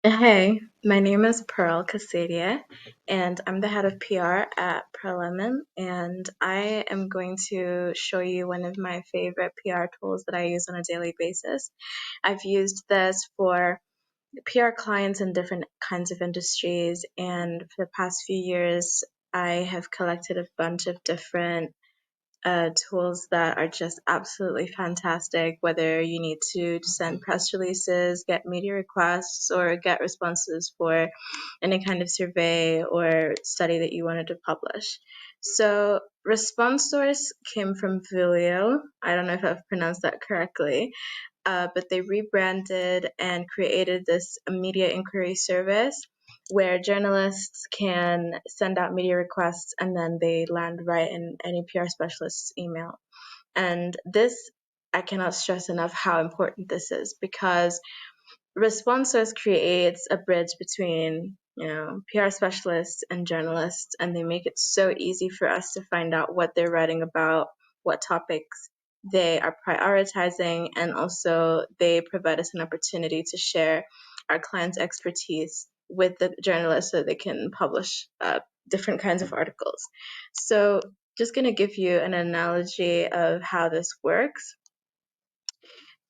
Hey, my name is Pearl Casadia, and I'm the head of PR at Pearl Lemon, and I am going to show you one of my favorite PR tools that I use on a daily basis. I've used this for PR clients in different kinds of industries, and for the past few years, I have collected a bunch of different tools that are just absolutely fantastic, whether you need to send press releases, get media requests, or get responses for any kind of survey or study that you wanted to publish. So Response Source came from Vilio. I don't know if I've pronounced that correctly, but they rebranded and created this media inquiry service where journalists can send out media requests and then they land right in any PR specialist's email. And this, I cannot stress enough how important this is because Response Source creates a bridge between PR specialists and journalists, and they make it so easy for us to find out what they're writing about, what topics they are prioritizing, and also they provide us an opportunity to share our clients' expertise with the journalists so they can publish different kinds of articles. So just going to give you an analogy of how this works.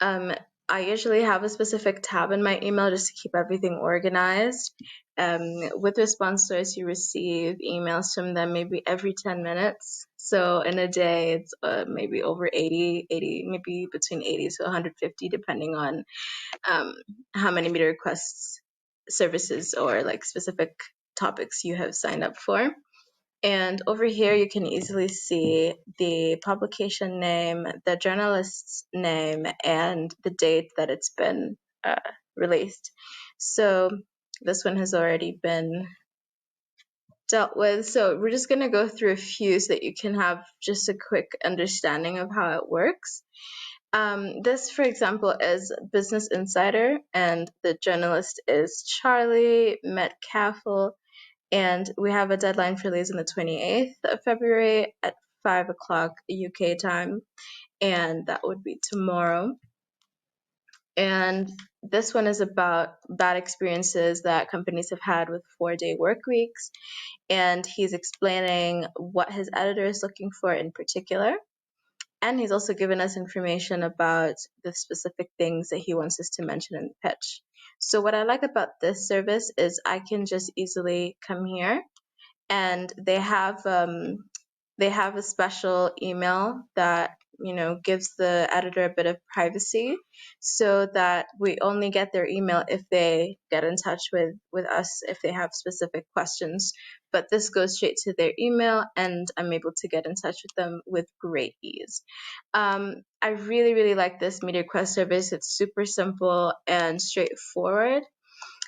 Um, I usually have a specific tab in my email just to keep everything organized. With Response Source, you receive emails from them maybe every 10 minutes. So in a day, it's maybe over 80, maybe between 80 to 150, depending on um, how many media requests, services, or like specific topics you have signed up for. And over here, you can easily see the publication name, the journalist's name, and the date that it's been released. So this one has already been dealt with. So we're just going to go through a few so that you can have just a quick understanding of how it works. This, for example, is Business Insider, and the journalist is Charlie Metcalfe, and we have a deadline for these on the 28th of February at 5 o'clock UK time, and that would be tomorrow. And this one is about bad experiences that companies have had with 4-day work weeks, and he's explaining what his editor is looking for in particular. And he's also given us information about the specific things that he wants us to mention in the pitch. So what I like about this service is I can just easily come here, and they have a special email that gives the editor a bit of privacy, so that we only get their email if they get in touch with us if they have specific questions. But this goes straight to their email, and I'm able to get in touch with them with great ease. I really, really like this media request service. It's super simple and straightforward,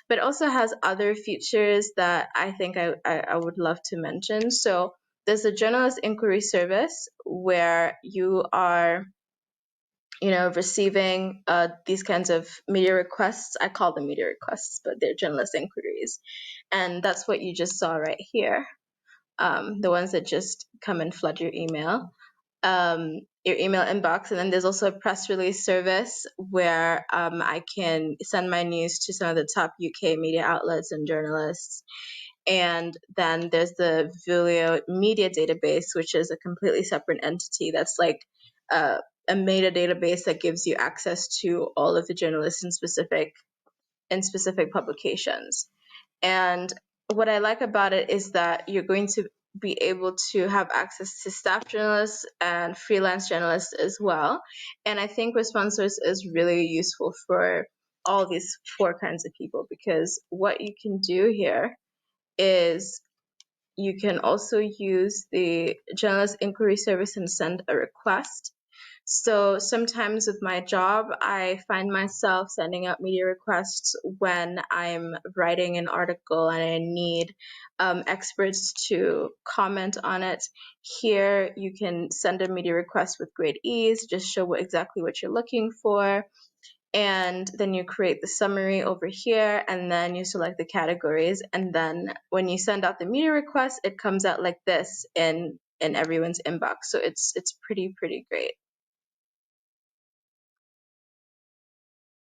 but also has other features that I think I would love to mention. So there's a journalist inquiry service where you are receiving these kinds of media requests. I call them media requests, but they're journalist inquiries. And that's what you just saw right here, the ones that just come and flood your email inbox. And then there's also a press release service where I can send my news to some of the top UK media outlets and journalists. And then there's the Vilio Media Database, which is a completely separate entity that's like a meta database that gives you access to all of the journalists in specific publications. And what I like about it is that you're going to be able to have access to staff journalists and freelance journalists as well. And I think Response Source is really useful for all these four kinds of people, because what you can do here is you can also use the journalist inquiry service and send a request. So sometimes with my job, I find myself sending out media requests when I'm writing an article and I need experts to comment on it. Here, you can send a media request with great ease, just show exactly what you're looking for. And then you create the summary over here, and then you select the categories. And then when you send out the media request, it comes out like this in everyone's inbox. So it's pretty great.